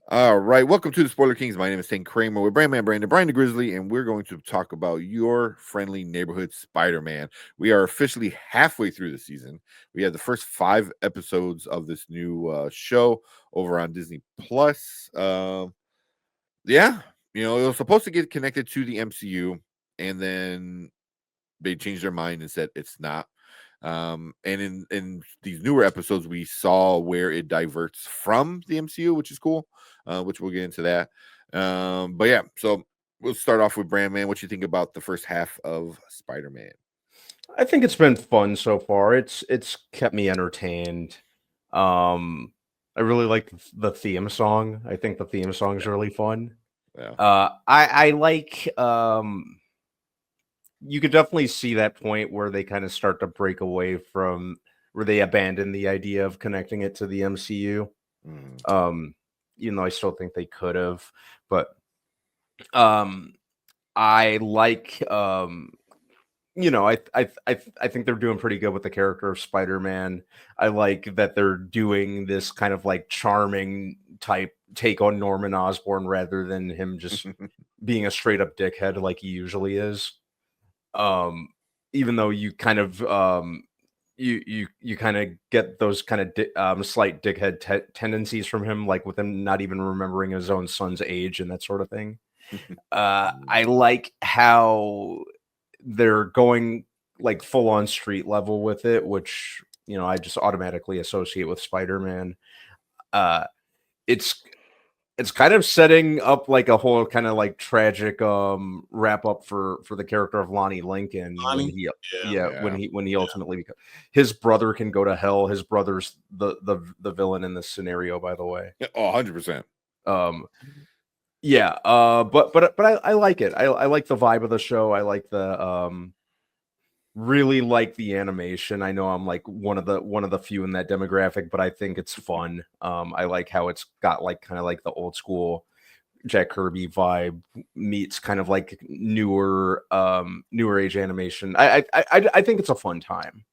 All right, welcome to the Spoiler Kings. My name is Tank Kramer with Brandman Brandon, Brian the Grizzly, and we're going to talk about your friendly neighborhood Spider-Man. We are officially halfway through the season. We had the first 5 episodes of this new show over on Disney Plus. Yeah, it was supposed to get connected to the MCU, and then they changed their mind and said it's not. And in these newer episodes, we saw where it diverts from the MCU, which is cool. Which we'll get into that. But yeah, so we'll start off with Brandman. What you think about the first half of Spider-Man? I think it's been fun so far. It's kept me entertained. Um, I really like the theme song. I think the theme song is Yeah, really fun. yeah. I like you could definitely see that point where they kind of start to break away from where they abandon the idea of connecting it to the MCU. Mhm. Um, even though I still think they could have, but um, I like I think they're doing pretty good with the character of Spider-Man. I like that they're doing this kind of like charming type take on Norman Osborn rather than him just being a straight up dickhead like he usually is. Um, Even though you kind of you kind of get those kind of slight dickhead tendencies from him, like with him not even remembering his own son's age and that sort of thing. I like how they're going like full on street level with it, which I just automatically associate with Spider-Man. Uh, it's it's kind of setting up like a whole kind of like tragic wrap up for the character of Lonnie Lincoln when Lonnie? he Yeah, yeah Yeah. when he yeah. ultimately his brother can go to hell. His brother's the villain in this scenario, by the way. Yeah, oh, 100%. Um, yeah, but I like it. I like the vibe of the show. I like the really like the animation. I know I'm like one of the few in that demographic, but I think it's fun. I like how it's got like kind of like the old school Jack Kirby vibe meets kind of like newer age animation. I think it's a fun time.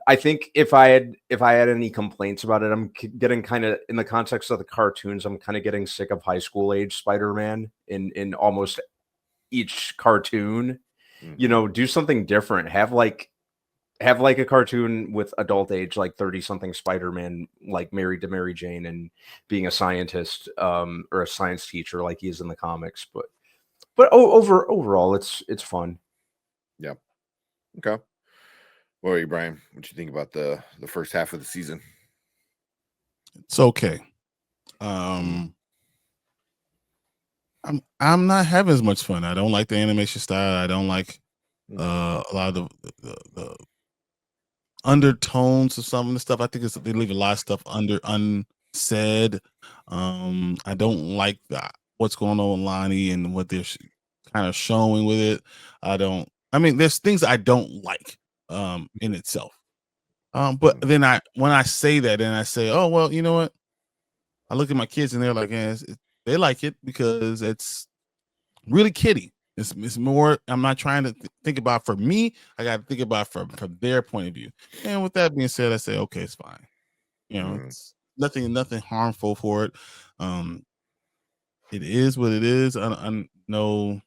I think if I had any complaints about it, getting kind of in the context of the cartoons, I'm kind of getting sick of high school age Spider-Man in almost each cartoon. Mhm. Do something different. Have like a cartoon with adult age, like 30 something Spider-Man, like married to Mary Jane and being a scientist, or a science teacher like he is in the comics. But overall, it's fun. Yeah. Okay. What are you, Brian? What you think about the first half of the season? It's okay. Mm. I'm not having as much fun. I don't like the animation style. I don't like Mhm. a lot of the undertones of some of the stuff. I think they leave a lot of stuff unsaid. I don't like what's going on with Lonnie and what they're kind of showing with it. I don't. I mean, there's things I don't like in itself. But Mhm. then when I say that, and I say, oh well, you know what? I look at my kids and they're like, they like it because it's really kiddie. It's more. I'm not trying to think about for me. I got to think about from their point of view. And with that being said, I say, okay, it's fine. Mhm. It's nothing harmful for it. Um, it is what it is. I know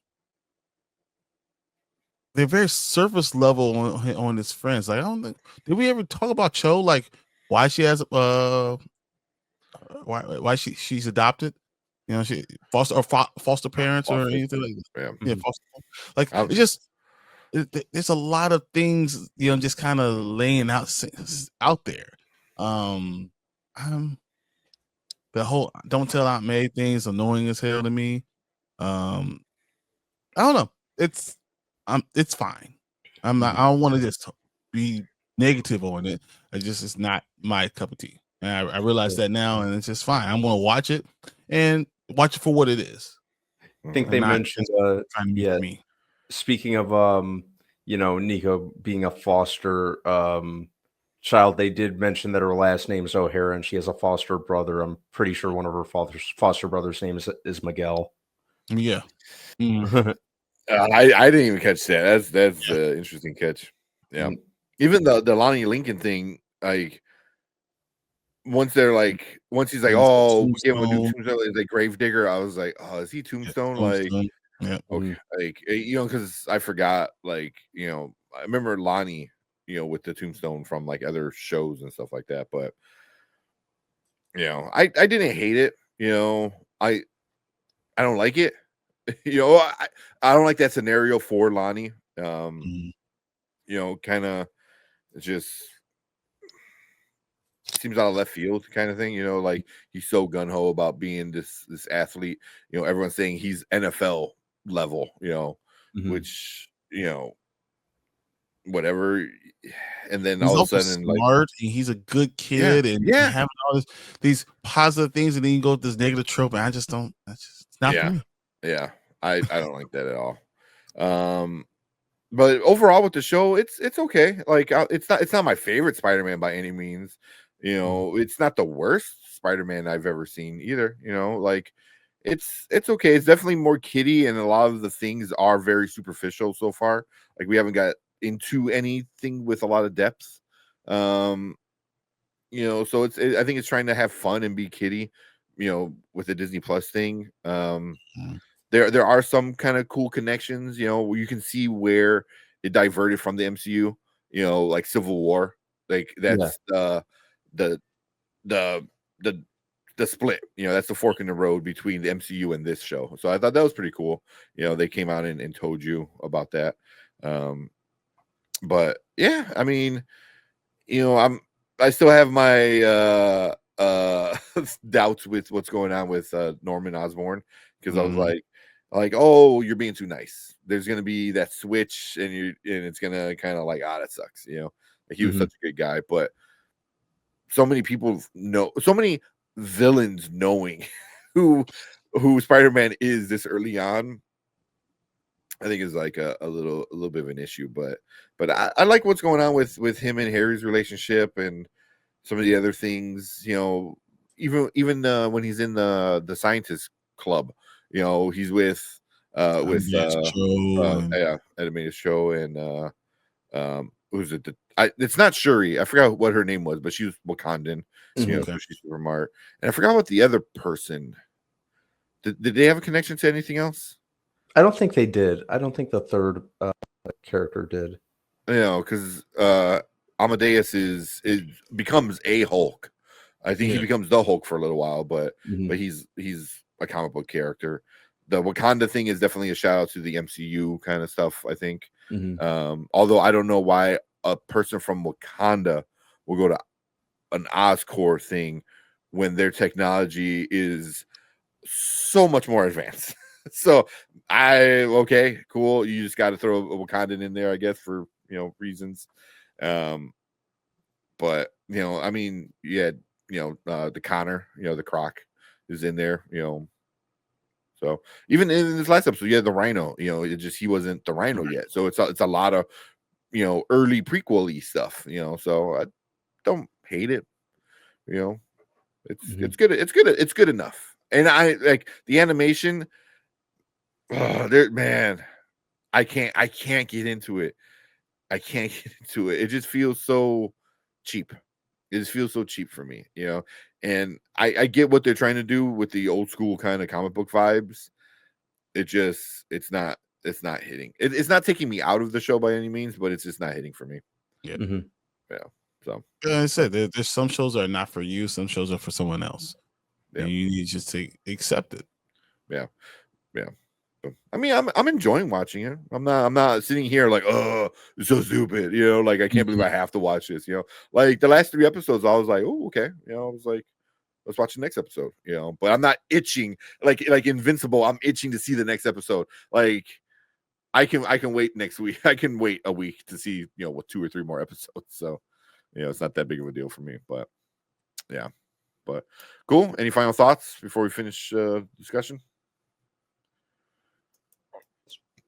they're very surface level on his friends. Like I don't think did we ever talk about Cho like why she has why she's adopted? She foster parents or Foster anything son. like that. Yeah. Yeah, Mhm. foster. Like I it's just there's a lot of things just kind of laying out there. Um, um, the whole don't tell Aunt May thing's annoying as hell to me. Um, I don't know. It's fine. I'm not. Mhm. I don't want to just be negative on it. It's not my cup of tea. And I realize Yeah. that now, and it's just fine. I'm going to watch it and watch it for what it is. Think Mhm. I'm they not mentioned just trying to be yeah, for me. speaking of Nico being a foster child, they did mention that her last name is O'Hara and she has a foster brother. I'm pretty sure one of her foster brothers' names is Miguel. Yeah. Mm, I didn't even catch that. That's yeah. the interesting catch. Yeah. Mm, Even the Lonnie Lincoln thing, like once he's like, He's oh, we gave him a new Tombstone. tombstone, it's like Gravedigger. I was like, oh, is he Tombstone? Like, Tombstone. Yeah. okay, like because I forgot, like, I remember Lonnie, with the tombstone from like other shows and stuff like that. But I didn't hate it. I don't like it. I don't like that scenario for Lonnie. Mhm. Kind of just seems out of left field kind of thing. Like he's so gun ho about being this athlete. Everyone's saying he's NFL level. Mhm. Which whatever. And then He's all of a also sudden, like, smart, and he's a good yeah, kid, and yeah, having all these positive things, and then you go with this negative trope, and I just don't. That's just it's not for yeah, me. yeah. I don't like that at all. But overall with the show, it's okay. Like it's not my favorite Spider-Man by any means. Mhm. It's not the worst Spider-Man I've ever seen either. Like it's okay. It's definitely more kiddie, and a lot of the things are very superficial so far. Like we haven't got into anything with a lot of depth. Um, so I think it's trying to have fun and be kiddie, with the Disney Plus thing. Mhm. There are some kind of cool connections, where you can see where it diverted from the MCU, like Civil War. Like Yeah. that's the the the the split, that's the fork in the road between the MCU and this show. So I thought that was pretty cool. They came out and told you about that. Um, but yeah, I mean, I still have my doubts with what's going on with Norman Osborn, because I was Mhm. like, oh, you're being too nice. There's gonna be that switch, and it's gonna kind of like, that sucks. Like, he was Mhm. such a good guy, but so many people know, so many villains knowing who Spider-Man is this early on, I think is like a little bit of an issue. But I like what's going on with him and Harry's relationship, and some of the other things. Even when he's in the scientist club, he's with Animated show and yeah, animated show, and who's it? It's not Shuri. I forgot what her name was, but she was Wakandan. Mhm. So okay. she's super smart. And I forgot what the other person. Did they have a connection to anything else? I don't think they did. I don't think the third character did. Because Amadeus is becomes a Hulk. I think he Yeah. becomes the Hulk for a little while, but Mhm. he's a comic book character. The Wakanda thing is definitely a shout out to the MCU kind of stuff, I think. Mhm. Although I don't know why a person from Wakanda will go to an Oscorp thing when their technology is so much more advanced. So okay, cool. You just got to throw a Wakandan in there, I guess, for reasons. Um, but I mean, yeah, the Connor, the Croc is in there. So even in this last episode, the Rhino. It just he wasn't the Rhino yet. So it's a lot of early prequel-y stuff. So I don't hate it. You know, Mhm. it's good. It's good. It's good enough. And I like the animation. Oh, there, man, I can't get into it. I can't get into it. It just feels so cheap. It just feels so cheap for me, And I get what they're trying to do with the old school kind of comic book vibes. It's not hitting. It's not taking me out of the show by any means, but it's just not hitting for me. Yeah. Mhm. Yeah. So Like I said, there's some shows that are not for you, some shows are for someone else. yeah, And you need to just accept it. yeah, yeah. I mean, I'm enjoying watching it. I'm not sitting here like, oh, it's so stupid. Like I can't believe Mhm. I have to watch this. Like the last 3 episodes, I was like, oh, okay. I was like, let's watch the next episode. But I'm not itching like Invincible. I'm itching to see the next episode. Like I can wait next week. I can wait a week to see what 2 or 3 more episodes. So it's not that big of a deal for me. But yeah, but cool. Any final thoughts before we finish discussion?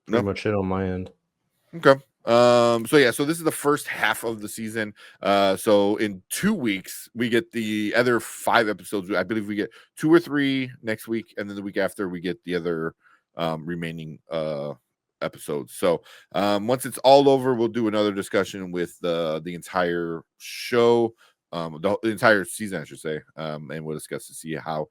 Pretty No. much it on my end. Okay. So this is the first half of the season. So in 2 weeks we get the other 5 episodes. I believe we get 2 or 3 next week, and then the week after we get the other remaining episodes. So once it's all over, we'll do another discussion with the entire show. the entire season, I should say. And we'll discuss to see how,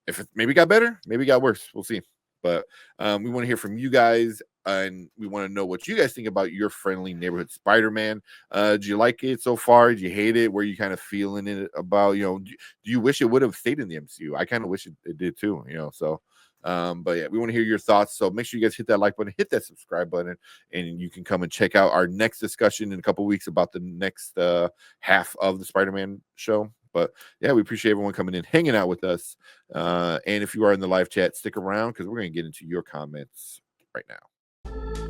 if it maybe got better, maybe got worse. We'll see. But we want to hear from you guys, and we want to know what you guys think about your friendly neighborhood Spider-Man. Do you like it so far? Do you hate it? Where you kind of feeling it about? Do you wish it would have stayed in the MCU? I kind of wish it did too. So. But yeah, we want to hear your thoughts. So make sure you guys hit that like button, hit that subscribe button, and you can come and check out our next discussion in a couple weeks about the next half of the Spider-Man show. But yeah, we appreciate everyone coming in, hanging out with us. And if you are in the live chat, stick around because we're going to get into your comments right now.